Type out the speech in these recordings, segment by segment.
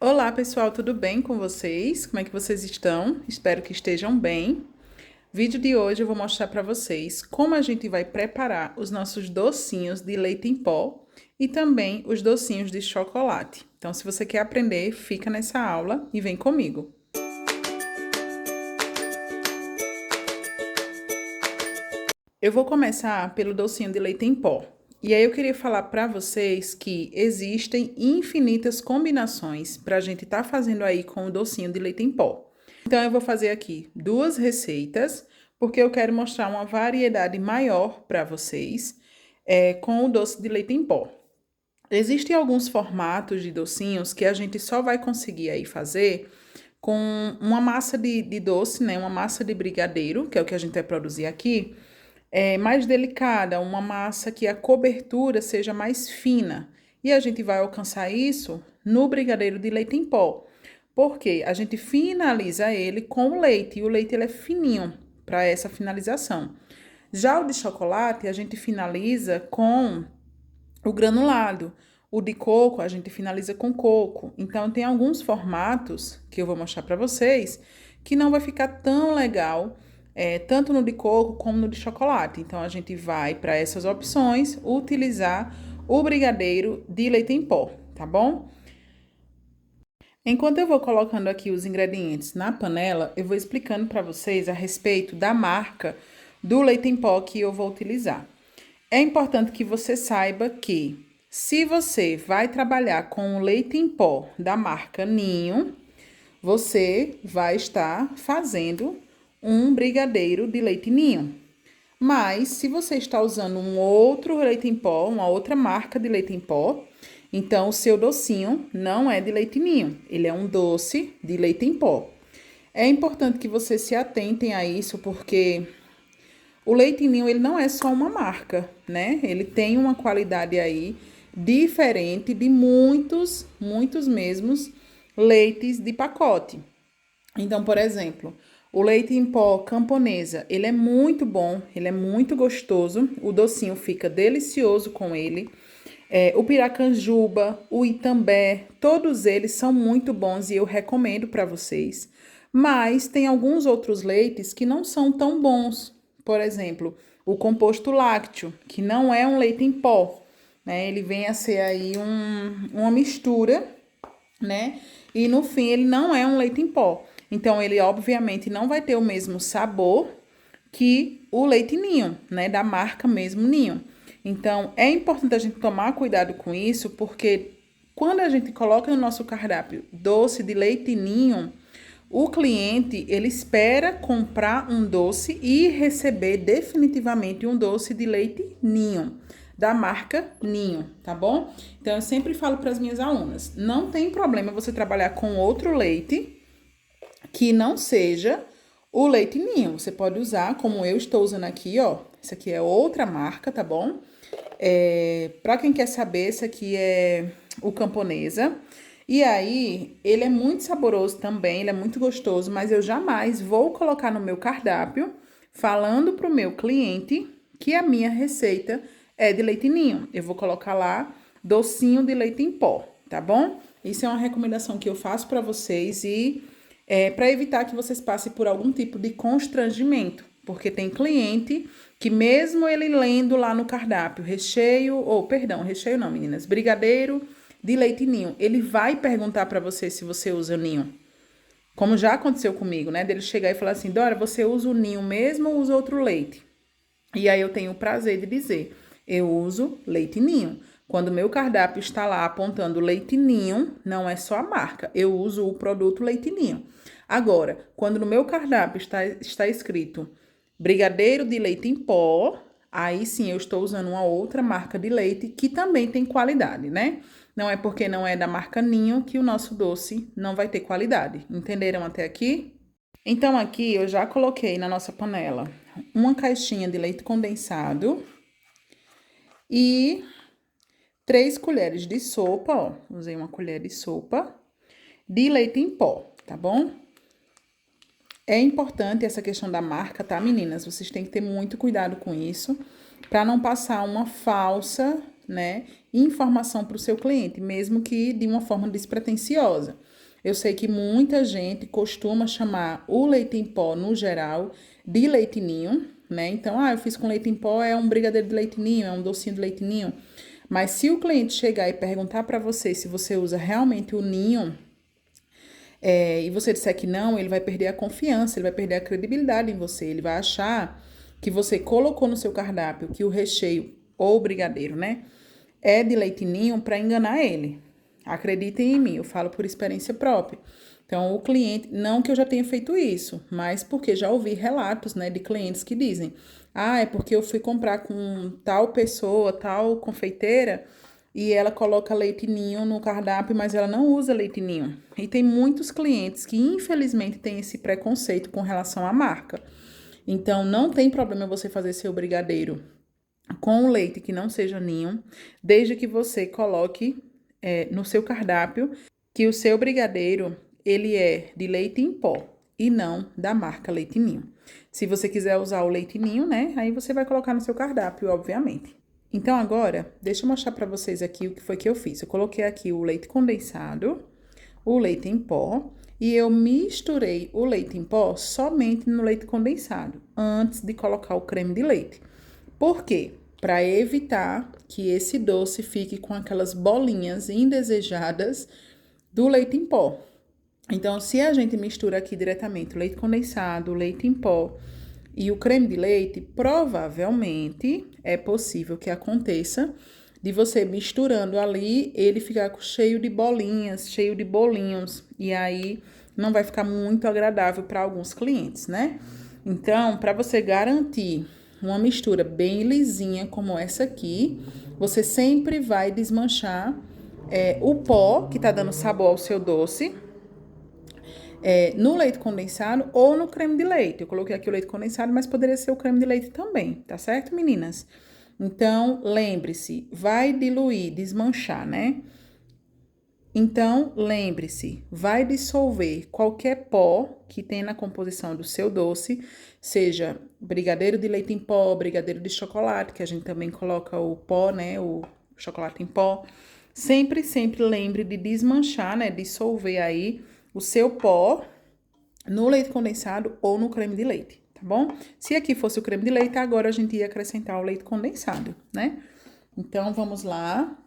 Olá, pessoal, tudo bem com vocês? Como é que vocês estão? Espero que estejam bem. Vídeo de hoje eu vou mostrar para vocês como a gente vai preparar os nossos docinhos de leite em pó e também os docinhos de chocolate. Então, se você quer aprender, fica nessa aula e vem comigo. Eu vou começar pelo docinho de leite em pó. E aí eu queria falar para vocês que existem infinitas combinações para a gente estar fazendo aí com o docinho de leite em pó. Então eu vou fazer aqui duas receitas, porque eu quero mostrar uma variedade maior para vocês com o doce de leite em pó. Existem alguns formatos de docinhos que a gente só vai conseguir aí fazer com uma massa de doce, né? Uma massa de brigadeiro, que é o que a gente vai produzir aqui, mais delicada, uma massa que a cobertura seja mais fina. E a gente vai alcançar isso no brigadeiro de leite em pó, porque a gente finaliza ele com o leite, e o leite ele é fininho para essa finalização. Já o de chocolate, a gente finaliza com o granulado. O de coco, a gente finaliza com coco. Então, tem alguns formatos que eu vou mostrar para vocês que não vai ficar tão legal tanto no de coco como no de chocolate. Então, a gente vai para essas opções utilizar o brigadeiro de leite em pó, tá bom? Enquanto eu vou colocando aqui os ingredientes na panela, eu vou explicando para vocês a respeito da marca do leite em pó que eu vou utilizar. É importante que você saiba que, se você vai trabalhar com o leite em pó da marca Ninho, você vai estar fazendo um brigadeiro de leite ninho. Mas, se você está usando um outro leite em pó, uma outra marca de leite em pó, então o seu docinho não é de leite ninho, ele é um doce de leite em pó. É importante que vocês se atentem a isso, porque o leite ninho, ele não é só uma marca, né? Ele tem uma qualidade aí diferente de muitos mesmos leites de pacote. Então, por exemplo, o leite em pó camponesa, ele é muito bom, ele é muito gostoso, o docinho fica delicioso com ele. O piracanjuba, o itambé, todos eles são muito bons e eu recomendo para vocês. Mas tem alguns outros leites que não são tão bons. Por exemplo, o composto lácteo, que não é um leite em pó, né? Ele vem a ser aí uma mistura, né? E no fim ele não é um leite em pó. Então ele obviamente não vai ter o mesmo sabor que o leite ninho, né? Da marca mesmo Ninho. Então é importante a gente tomar cuidado com isso, porque quando a gente coloca no nosso cardápio doce de leite ninho, o cliente, ele espera comprar um doce e receber definitivamente um doce de leite ninho, da marca Ninho, tá bom? Então, eu sempre falo para as minhas alunas, não tem problema você trabalhar com outro leite que não seja o leite ninho. Você pode usar, como eu estou usando aqui, ó. Esse aqui é outra marca, tá bom? Para quem quer saber, esse aqui é o Camponesa. E aí, ele é muito saboroso também, ele é muito gostoso, mas eu jamais vou colocar no meu cardápio falando pro meu cliente que a minha receita é de leite ninho. Eu vou colocar lá docinho de leite em pó, tá bom? Isso é uma recomendação que eu faço para vocês e para evitar que vocês passem por algum tipo de constrangimento, porque tem cliente que mesmo ele lendo lá no cardápio recheio não, meninas, brigadeiro de leite ninho, ele vai perguntar para você se você usa o ninho. Como já aconteceu comigo, né? Dele chegar e falar assim: Dora, você usa o ninho mesmo ou usa outro leite? E aí eu tenho o prazer de dizer: eu uso leite ninho. Quando o meu cardápio está lá apontando leite ninho, não é só a marca, eu uso o produto leite ninho. Agora, quando no meu cardápio está escrito brigadeiro de leite em pó, aí sim eu estou usando uma outra marca de leite que também tem qualidade, né? Não é porque não é da marca Ninho que o nosso doce não vai ter qualidade. Entenderam até aqui? Então, aqui eu já coloquei na nossa panela uma caixinha de leite condensado e 3 colheres de sopa, ó. Usei uma colher de sopa de leite em pó, tá bom? É importante essa questão da marca, tá, meninas? Vocês têm que ter muito cuidado com isso, para não passar uma falsa, né, informação para o seu cliente, mesmo que de uma forma despretensiosa. Eu sei que muita gente costuma chamar o leite em pó, no geral, de leite ninho, né? Então, eu fiz com leite em pó, é um brigadeiro de leite ninho, é um docinho de leite ninho. Mas se o cliente chegar e perguntar para você se você usa realmente o ninho, e você disser que não, ele vai perder a confiança, ele vai perder a credibilidade em você, ele vai achar que você colocou no seu cardápio que o recheio, ou o brigadeiro, né, é de leite ninho para enganar ele. Acreditem em mim, eu falo por experiência própria. Então, o cliente, não que eu já tenha feito isso, mas porque já ouvi relatos, né, de clientes que dizem: é porque eu fui comprar com tal pessoa, tal confeiteira, e ela coloca leite ninho no cardápio, mas ela não usa leite ninho. E tem muitos clientes que, infelizmente, têm esse preconceito com relação à marca. Então, não tem problema você fazer seu brigadeiro com leite que não seja ninho, desde que você coloque no seu cardápio que o seu brigadeiro, ele é de leite em pó e não da marca Leite Ninho. Se você quiser usar o leite ninho, né, aí você vai colocar no seu cardápio, obviamente. Então, agora, deixa eu mostrar para vocês aqui o que foi que eu fiz. Eu coloquei aqui o leite condensado, o leite em pó, e eu misturei o leite em pó somente no leite condensado, antes de colocar o creme de leite. Por quê? Para evitar que esse doce fique com aquelas bolinhas indesejadas do leite em pó. Então, se a gente mistura aqui diretamente o leite condensado, o leite em pó e o creme de leite, provavelmente é possível que aconteça de você misturando ali, ele ficar cheio de bolinhas, cheio de bolinhos, e aí não vai ficar muito agradável para alguns clientes, né? Então, para você garantir uma mistura bem lisinha como essa aqui, você sempre vai desmanchar o pó que tá dando sabor ao seu doce, no leite condensado ou no creme de leite. Eu coloquei aqui o leite condensado, mas poderia ser o creme de leite também, tá certo, meninas? Então, lembre-se, vai diluir, desmanchar, né? Então, lembre-se, vai dissolver qualquer pó que tem na composição do seu doce, seja brigadeiro de leite em pó, brigadeiro de chocolate, que a gente também coloca o pó, né, o chocolate em pó. Sempre, sempre lembre de desmanchar, né, dissolver aí o seu pó no leite condensado ou no creme de leite, tá bom? Se aqui fosse o creme de leite, agora a gente ia acrescentar o leite condensado, né? Então, vamos lá.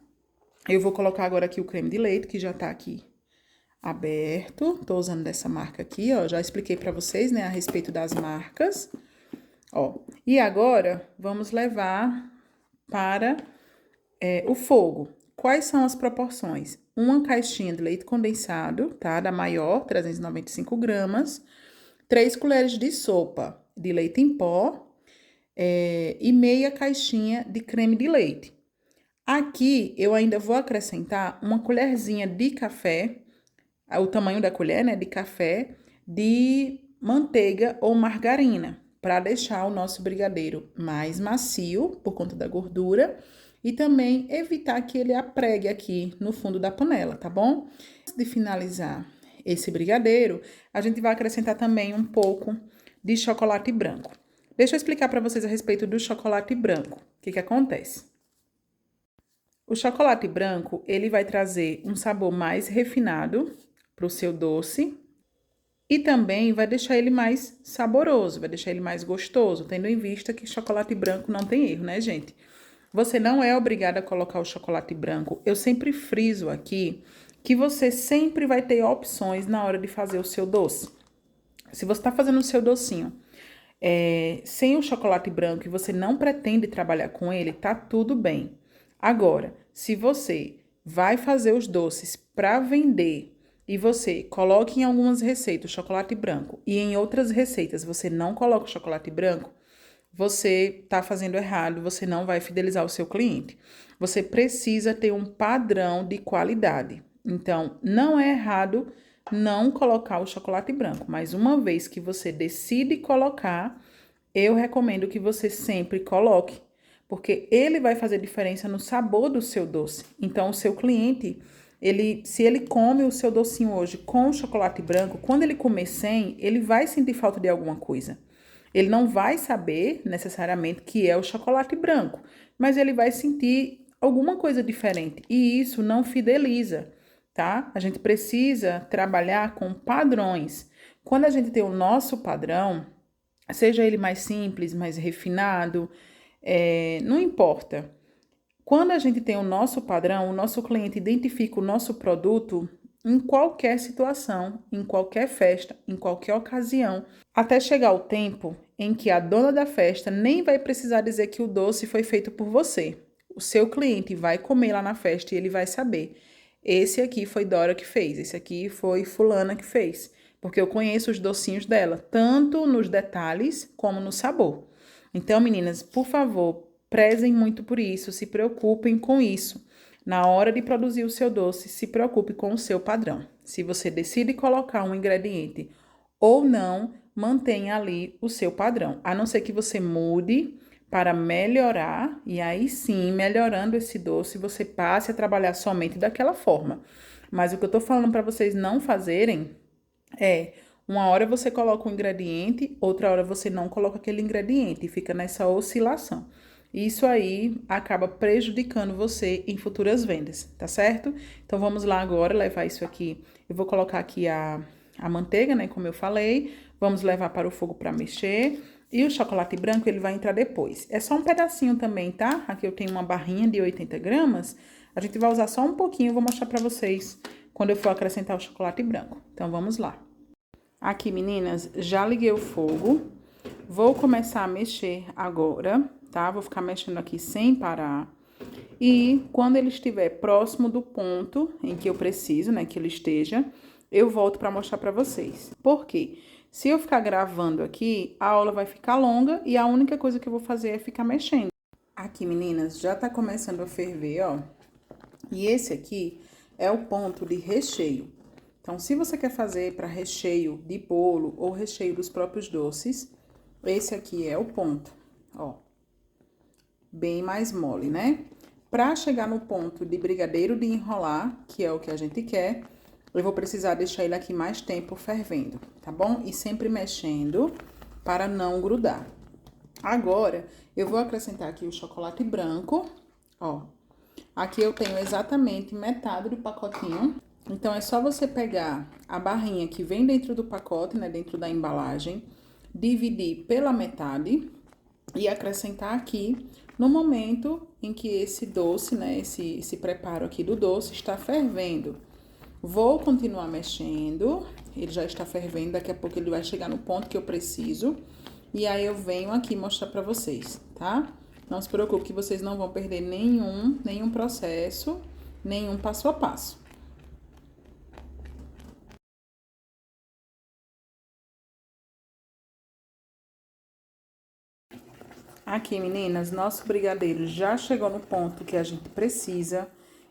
Eu vou colocar agora aqui o creme de leite, que já tá aqui aberto. Tô usando dessa marca aqui, ó. Já expliquei pra vocês, né, a respeito das marcas. Ó, e agora, vamos levar para o fogo. Quais são as proporções? Uma caixinha de leite condensado, tá? Da maior, 395 gramas. 3 colheres de sopa de leite em pó. E meia caixinha de creme de leite. Aqui, eu ainda vou acrescentar uma colherzinha de café, o tamanho da colher, né, de café, de manteiga ou margarina, para deixar o nosso brigadeiro mais macio, por conta da gordura, e também evitar que ele apregue aqui no fundo da panela, tá bom? Antes de finalizar esse brigadeiro, a gente vai acrescentar também um pouco de chocolate branco. Deixa eu explicar para vocês a respeito do chocolate branco. O que acontece? O chocolate branco, ele vai trazer um sabor mais refinado para o seu doce e também vai deixar ele mais saboroso, vai deixar ele mais gostoso, tendo em vista que chocolate branco não tem erro, né, gente? Você não é obrigada a colocar o chocolate branco. Eu sempre friso aqui que você sempre vai ter opções na hora de fazer o seu doce. Se você está fazendo o seu docinho sem o chocolate branco e você não pretende trabalhar com ele, tá tudo bem. Agora, se você vai fazer os doces para vender e você coloca em algumas receitas o chocolate branco e em outras receitas você não coloca o chocolate branco, você está fazendo errado, você não vai fidelizar o seu cliente. Você precisa ter um padrão de qualidade. Então, não é errado não colocar o chocolate branco, mas uma vez que você decide colocar, eu recomendo que você sempre coloque, porque ele vai fazer diferença no sabor do seu doce. Então, o seu cliente, se ele come o seu docinho hoje com chocolate branco, quando ele comer sem, ele vai sentir falta de alguma coisa. Ele não vai saber necessariamente que é o chocolate branco, mas ele vai sentir alguma coisa diferente. E isso não fideliza. tá? A gente precisa trabalhar com padrões. Quando a gente tem o nosso padrão, seja ele mais simples, mais refinado, não importa. Quando a gente tem o nosso padrão, o nosso cliente identifica o nosso produto em qualquer situação, em qualquer festa, em qualquer ocasião, até chegar o tempo em que a dona da festa nem vai precisar dizer que o doce foi feito por você. O seu cliente vai comer lá na festa e ele vai saber. Esse aqui foi Dora que fez, esse aqui foi fulana que fez. Porque eu conheço os docinhos dela, tanto nos detalhes como no sabor. Então, meninas, por favor, prezem muito por isso, se preocupem com isso. Na hora de produzir o seu doce, se preocupe com o seu padrão. Se você decide colocar um ingrediente ou não, mantenha ali o seu padrão. A não ser que você mude para melhorar, e aí sim, melhorando esse doce, você passe a trabalhar somente daquela forma. Mas o que eu tô falando para vocês não fazerem é, uma hora você coloca um ingrediente, outra hora você não coloca aquele ingrediente e fica nessa oscilação. Isso aí acaba prejudicando você em futuras vendas, tá certo? Então vamos lá agora levar isso aqui. Eu vou colocar aqui a manteiga, né, como eu falei. Vamos levar para o fogo para mexer. E o chocolate branco, ele vai entrar depois. É só um pedacinho também, tá? Aqui eu tenho uma barrinha de 80 gramas. A gente vai usar só um pouquinho, eu vou mostrar pra vocês quando eu for acrescentar o chocolate branco. Então, vamos lá. Aqui, meninas, já liguei o fogo. Vou começar a mexer agora, tá? Vou ficar mexendo aqui sem parar. E quando ele estiver próximo do ponto em que eu preciso, né, que ele esteja, eu volto pra mostrar pra vocês. Por quê? Se eu ficar gravando aqui, a aula vai ficar longa e a única coisa que eu vou fazer é ficar mexendo. Aqui, meninas, já tá começando a ferver, ó. E esse aqui é o ponto de recheio. Então, se você quer fazer para recheio de bolo ou recheio dos próprios doces, esse aqui é o ponto, ó. Bem mais mole, né? Para chegar no ponto de brigadeiro de enrolar, que é o que a gente quer, eu vou precisar deixar ele aqui mais tempo fervendo, tá bom? E sempre mexendo para não grudar. Agora, eu vou acrescentar aqui o chocolate branco, ó. Aqui eu tenho exatamente metade do pacotinho. Então, é só você pegar a barrinha que vem dentro do pacote, né, dentro da embalagem, dividir pela metade e acrescentar aqui no momento em que esse doce, né, esse preparo aqui do doce está fervendo. Vou continuar mexendo, ele já está fervendo, daqui a pouco ele vai chegar no ponto que eu preciso. E aí, eu venho aqui mostrar pra vocês, tá? Não se preocupe que vocês não vão perder nenhum processo, nenhum passo a passo. Aqui, meninas, nosso brigadeiro já chegou no ponto que a gente precisa.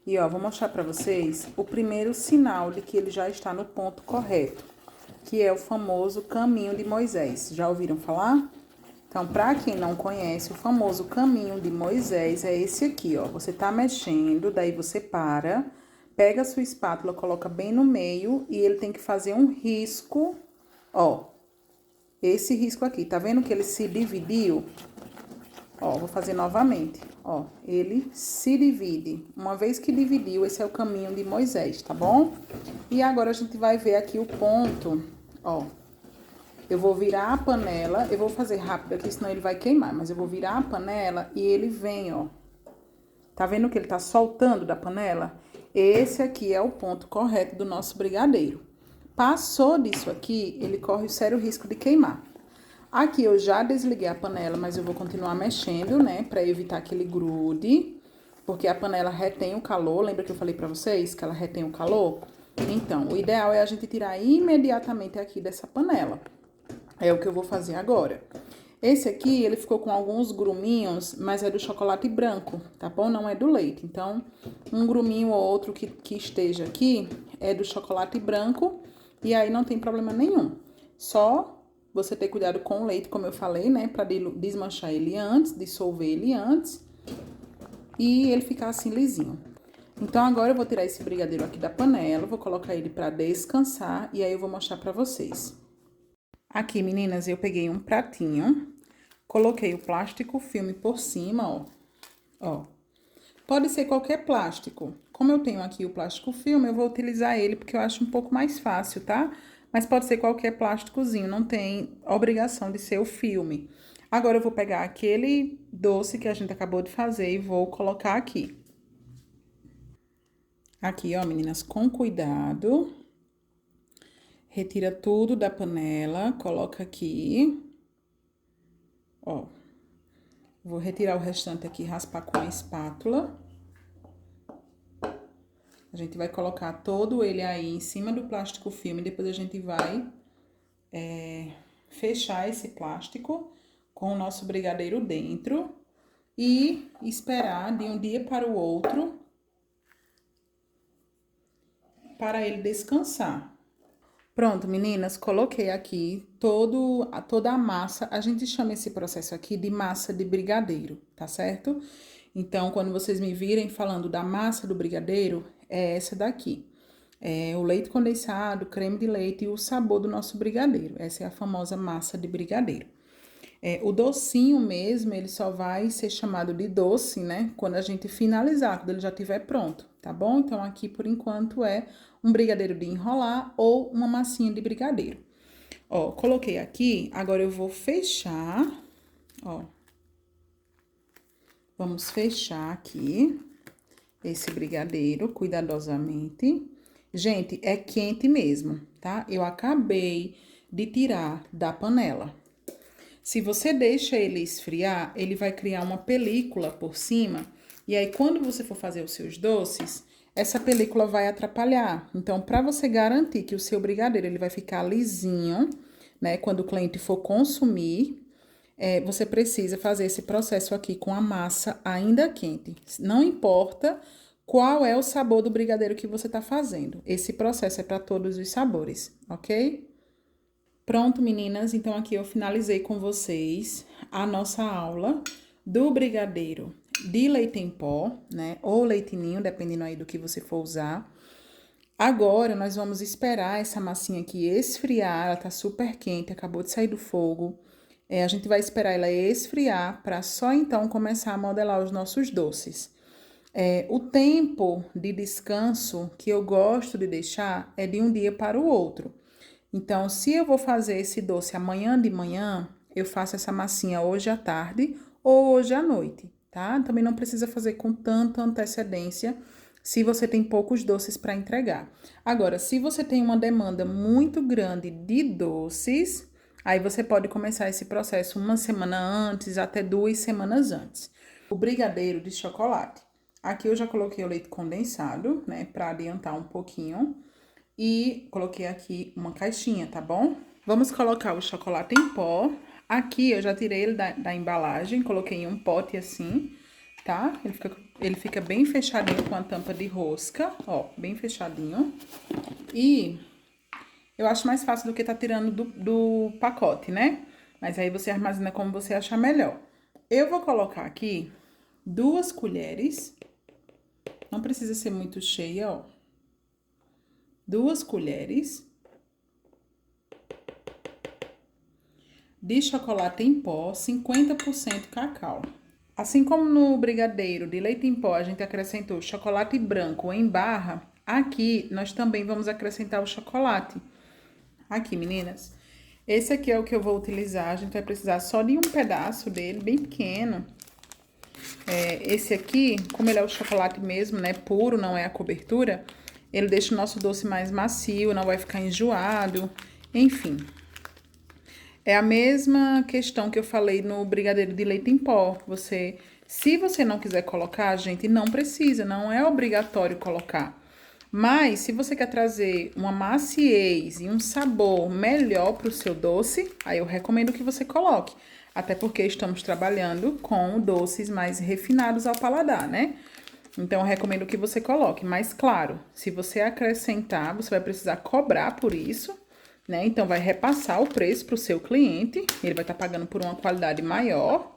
E, ó, vou mostrar pra vocês o primeiro sinal de que ele já está no ponto correto, que é o famoso caminho de Moisés. Já ouviram falar? Então, pra quem não conhece, o famoso caminho de Moisés é esse aqui, ó. Você tá mexendo, daí você para, pega a sua espátula, coloca bem no meio e ele tem que fazer um risco, ó. Esse risco aqui, tá vendo que ele se dividiu? Ó, vou fazer novamente, ó. Ele se divide. Uma vez que dividiu, esse é o caminho de Moisés, tá bom? E agora a gente vai ver aqui o ponto, ó. Eu vou virar a panela, eu vou fazer rápido aqui, senão ele vai queimar, mas eu vou virar a panela e ele vem, ó. Tá vendo que ele tá soltando da panela? Esse aqui é o ponto correto do nosso brigadeiro. Passou disso aqui, ele corre o sério risco de queimar. Aqui eu já desliguei a panela, mas eu vou continuar mexendo, né, pra evitar que ele grude, porque a panela retém o calor. Lembra que eu falei pra vocês que ela retém o calor? Então, o ideal é a gente tirar imediatamente aqui dessa panela. É o que eu vou fazer agora. Esse aqui, ele ficou com alguns gruminhos, mas é do chocolate branco, tá bom? Não é do leite. Então, um gruminho ou outro que esteja aqui é do chocolate branco e aí não tem problema nenhum. Só você ter cuidado com o leite, como eu falei, né? Pra desmanchar ele antes, dissolver ele antes e ele ficar assim lisinho. Então, agora eu vou tirar esse brigadeiro aqui da panela, vou colocar ele pra descansar e aí eu vou mostrar pra vocês. Aqui, meninas, eu peguei um pratinho, coloquei o plástico filme por cima, ó. Ó. Pode ser qualquer plástico. Como eu tenho aqui o plástico filme, eu vou utilizar ele porque eu acho um pouco mais fácil, tá? Mas pode ser qualquer plásticozinho, não tem obrigação de ser o filme. Agora eu vou pegar aquele doce que a gente acabou de fazer e vou colocar aqui. Aqui, ó, meninas, com cuidado. Retira tudo da panela, coloca aqui. Ó. Vou retirar o restante aqui, raspar com a espátula. A gente vai colocar todo ele aí em cima do plástico filme, depois a gente vai fechar esse plástico com o nosso brigadeiro dentro e esperar de um dia para o outro para ele descansar. Pronto, meninas, coloquei aqui toda a massa. A gente chama esse processo aqui de massa de brigadeiro, tá certo? Então, quando vocês me virem falando da massa do brigadeiro, é essa daqui. É o leite condensado, creme de leite e o sabor do nosso brigadeiro. Essa é a famosa massa de brigadeiro. O docinho mesmo, ele só vai ser chamado de doce, né? Quando a gente finalizar, quando ele já estiver pronto, tá bom? Então, aqui, por enquanto, é um brigadeiro de enrolar ou uma massinha de brigadeiro. Ó, coloquei aqui, agora eu vou fechar, ó. Vamos fechar aqui esse brigadeiro cuidadosamente. Gente, é quente mesmo, tá? Eu acabei de tirar da panela. Se você deixa ele esfriar, ele vai criar uma película por cima. E aí, quando você for fazer os seus doces, essa película vai atrapalhar. Então, para você garantir que o seu brigadeiro ele vai ficar lisinho, né? Quando o cliente for consumir, você precisa fazer esse processo aqui com a massa ainda quente. Não importa qual é o sabor do brigadeiro que você tá fazendo. Esse processo é para todos os sabores, ok? Pronto, meninas, então aqui eu finalizei com vocês a nossa aula do brigadeiro de leite em pó, né? Ou leite ninho, dependendo aí do que você for usar. Agora, nós vamos esperar essa massinha aqui esfriar, ela tá super quente, acabou de sair do fogo. A gente vai esperar ela esfriar para só então começar a modelar os nossos doces. O tempo de descanso que eu gosto de deixar é de um dia para o outro. Então, se eu vou fazer esse doce amanhã de manhã, eu faço essa massinha hoje à tarde ou hoje à noite, tá? Também não precisa fazer com tanta antecedência se você tem poucos doces para entregar. Agora, se você tem uma demanda muito grande de doces, aí você pode começar esse processo uma semana antes, até 2 semanas antes. O brigadeiro de chocolate. Aqui eu já coloquei o leite condensado, né, para adiantar um pouquinho. E coloquei aqui uma caixinha, tá bom? Vamos colocar o chocolate em pó. Aqui eu já tirei ele da embalagem, coloquei em um pote assim, tá? Ele fica bem fechadinho com a tampa de rosca, ó, bem fechadinho. E eu acho mais fácil do que tá tirando do pacote, né? Mas aí você armazena como você achar melhor. Eu vou colocar aqui 2 colheres, não precisa ser muito cheia, ó. 2 colheres de chocolate em pó, 50% cacau. Assim como no brigadeiro de leite em pó a gente acrescentou chocolate branco em barra, aqui nós também vamos acrescentar o chocolate. Aqui, meninas. Esse aqui é o que eu vou utilizar, a gente vai precisar só de um pedaço dele, bem pequeno. Esse aqui, como ele é o chocolate mesmo, né, puro, não é a cobertura, ele deixa o nosso doce mais macio, não vai ficar enjoado, enfim. É a mesma questão que eu falei no brigadeiro de leite em pó. Se você não quiser colocar, gente, não precisa, não é obrigatório colocar. Mas, se você quer trazer uma maciez e um sabor melhor para o seu doce, aí eu recomendo que você coloque. Até porque estamos trabalhando com doces mais refinados ao paladar, né? Então, eu recomendo que você coloque. Mas, claro, se você acrescentar, você vai precisar cobrar por isso, né? Então, vai repassar o preço para o seu cliente. Ele vai estar pagando por uma qualidade maior.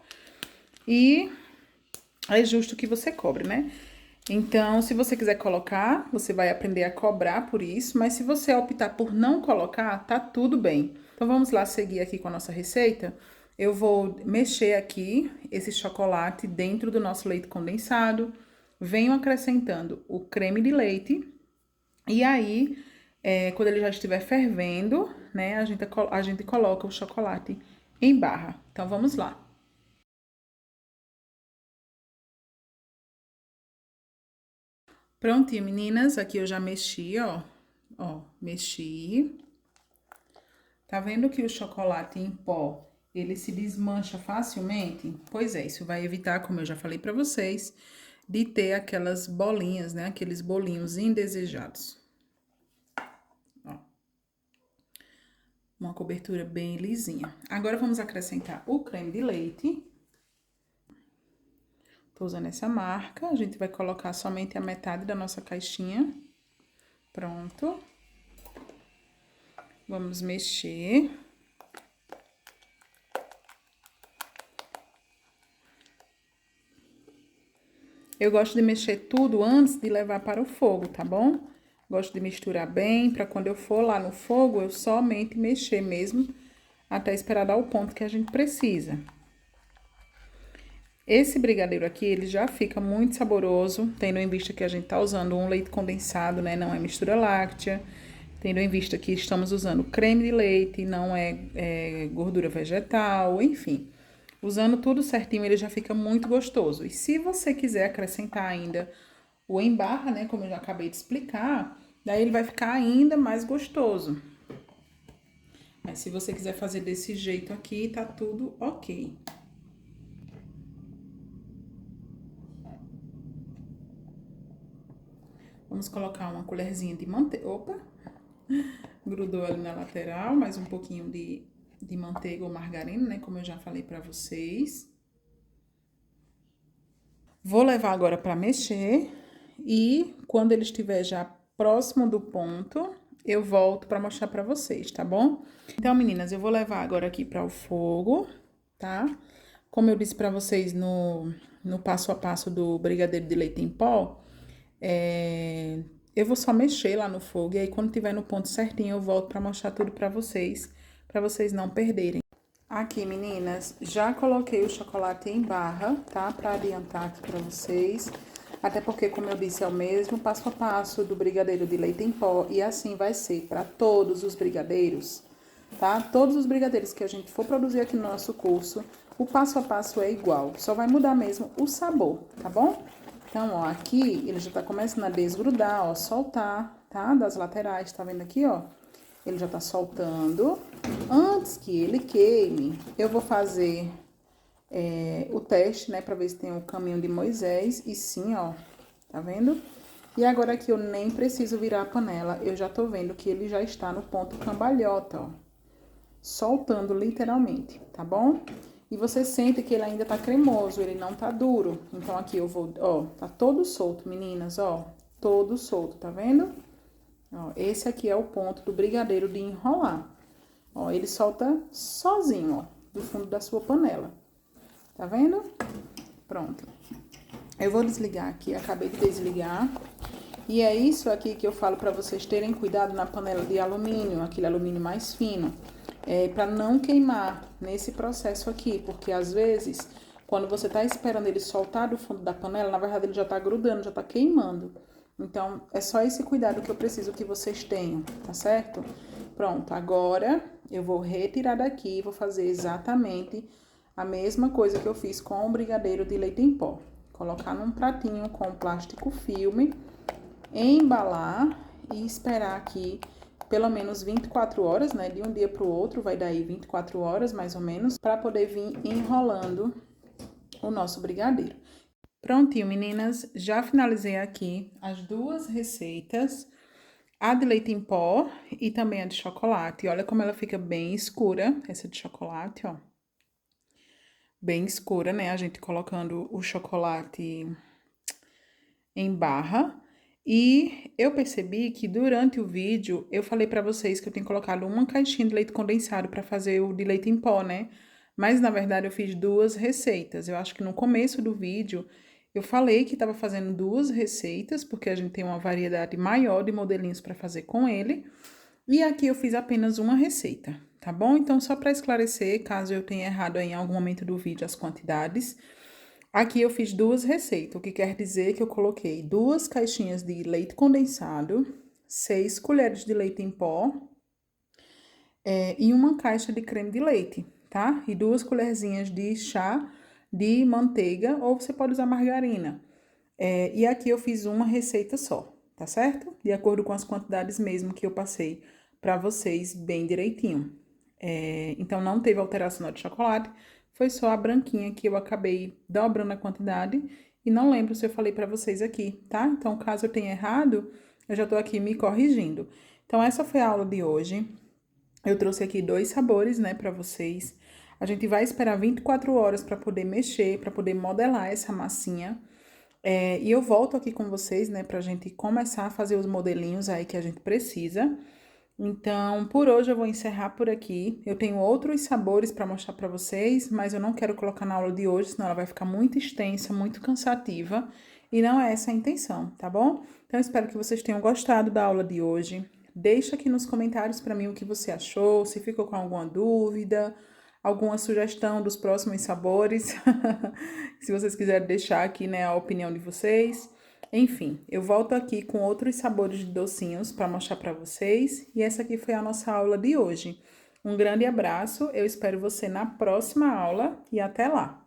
E é justo que você cobre, né? Então, se você quiser colocar, você vai aprender a cobrar por isso. Mas se você optar por não colocar, tá tudo bem. Então, vamos lá seguir aqui com a nossa receita. Eu vou mexer aqui esse chocolate dentro do nosso leite condensado. venho acrescentando o creme de leite. E aí, quando ele já estiver fervendo, né, a gente coloca o chocolate em barra. Então, vamos lá. Prontinho, meninas. Aqui eu já mexi, ó. Ó, mexi. Tá vendo que o chocolate em pó, ele se desmancha facilmente? Pois é, isso vai evitar, como eu já falei pra vocês, de ter aquelas bolinhas, né? Aqueles bolinhos indesejados. Ó. Uma cobertura bem lisinha. Agora, vamos acrescentar o creme de leite. Tô usando essa marca. A gente vai colocar somente a metade da nossa caixinha. Pronto. Vamos mexer. Eu gosto de mexer tudo antes de levar para o fogo, tá bom? Gosto de misturar bem, para quando eu for lá no fogo, eu somente mexer mesmo, até esperar dar o ponto que a gente precisa. Esse brigadeiro aqui, ele já fica muito saboroso, tendo em vista que a gente tá usando um leite condensado, né? Não é mistura láctea. Tendo em vista que estamos usando creme de leite, não é gordura vegetal, enfim. Usando tudo certinho, ele já fica muito gostoso. E se você quiser acrescentar ainda o em barra, né, como eu já acabei de explicar, daí ele vai ficar ainda mais gostoso. Mas se você quiser fazer desse jeito aqui, tá tudo ok. Vamos colocar uma colherzinha de manteiga. Opa! Grudou ali na lateral, mais um pouquinho de manteiga ou margarina, né, como eu já falei pra vocês. Vou levar agora para mexer e quando ele estiver já próximo do ponto, eu volto para mostrar para vocês, tá bom? Então, meninas, eu vou levar agora aqui para o fogo, tá? Como eu disse para vocês no passo a passo do brigadeiro de leite em pó, eu vou só mexer lá no fogo e aí quando tiver no ponto certinho eu volto para mostrar tudo para vocês não perderem. Aqui, meninas, já coloquei o chocolate em barra, tá? Pra adiantar aqui pra vocês. Até porque, como eu disse, é o mesmo passo a passo do brigadeiro de leite em pó. E assim vai ser pra todos os brigadeiros, tá? Todos os brigadeiros que a gente for produzir aqui no nosso curso, o passo a passo é igual. Só vai mudar mesmo o sabor, tá bom? Então, ó, aqui ele já tá começando a desgrudar, ó, soltar, tá? Das laterais, tá vendo aqui, ó? Ele já tá soltando. Antes que ele queime, eu vou fazer o teste, né? Pra ver se tem o caminho de Moisés. E sim, ó, tá vendo? E agora aqui eu nem preciso virar a panela. Eu já tô vendo que ele já está no ponto cambalhota, ó. Soltando literalmente, tá bom? E você sente que ele ainda tá cremoso, ele não tá duro. Então aqui eu vou, ó, tá todo solto, meninas, ó. Todo solto, tá vendo? Ó, esse aqui é o ponto do brigadeiro de enrolar. Ó, ele solta sozinho, ó, do fundo da sua panela. Tá vendo? Pronto. Eu vou desligar aqui, acabei de desligar. E é isso aqui que eu falo pra vocês terem cuidado na panela de alumínio, aquele alumínio mais fino. Pra não queimar nesse processo aqui, porque às vezes, quando você tá esperando ele soltar do fundo da panela, na verdade ele já tá grudando, já tá queimando. Então, é só esse cuidado que eu preciso que vocês tenham, tá certo? Pronto, agora eu vou retirar daqui e vou fazer exatamente a mesma coisa que eu fiz com o brigadeiro de leite em pó. Colocar num pratinho com plástico filme, embalar e esperar aqui pelo menos 24 horas, né? De um dia pro outro, vai dar aí 24 horas mais ou menos, para poder vir enrolando o nosso brigadeiro. Prontinho, meninas, já finalizei aqui as duas receitas, a de leite em pó e também a de chocolate. Olha como ela fica bem escura, essa de chocolate, ó. Bem escura, né? A gente colocando o chocolate em barra. E eu percebi que durante o vídeo eu falei pra vocês que eu tenho colocado uma caixinha de leite condensado pra fazer o de leite em pó, né? Mas na verdade eu fiz duas receitas. Eu acho que no começo do vídeo eu falei que estava fazendo duas receitas, porque a gente tem uma variedade maior de modelinhos para fazer com ele. E aqui eu fiz apenas uma receita, tá bom? Então, só para esclarecer, caso eu tenha errado aí em algum momento do vídeo as quantidades, Aqui eu fiz duas receitas, o que quer dizer que eu coloquei 2 caixinhas de leite condensado, 6 colheres de leite em pó, e uma caixa de creme de leite, tá? E 2 colherzinhas de chá de manteiga, ou você pode usar margarina. E aqui eu fiz uma receita só, tá certo? De acordo com as quantidades mesmo que eu passei para vocês bem direitinho. Então não teve alteração de chocolate, foi só a branquinha que eu acabei dobrando a quantidade e não lembro se eu falei para vocês aqui, tá? Então caso eu tenha errado, eu já tô aqui me corrigindo. Então essa foi a aula de hoje. Eu trouxe aqui 2 sabores, né, para vocês. A gente vai esperar 24 horas para poder mexer, para poder modelar essa massinha. E eu volto aqui com vocês, né, pra gente começar a fazer os modelinhos aí que a gente precisa. Então, por hoje eu vou encerrar por aqui. Eu tenho outros sabores para mostrar para vocês, mas eu não quero colocar na aula de hoje, senão ela vai ficar muito extensa, muito cansativa. E não é essa a intenção, tá bom? Então, espero que vocês tenham gostado da aula de hoje. Deixa aqui nos comentários para mim o que você achou, se ficou com alguma dúvida, alguma sugestão dos próximos sabores. Se vocês quiserem deixar aqui, né, a opinião de vocês. Enfim, eu volto aqui com outros sabores de docinhos para mostrar para vocês. E essa aqui foi a nossa aula de hoje. Um grande abraço, eu espero você na próxima aula e até lá!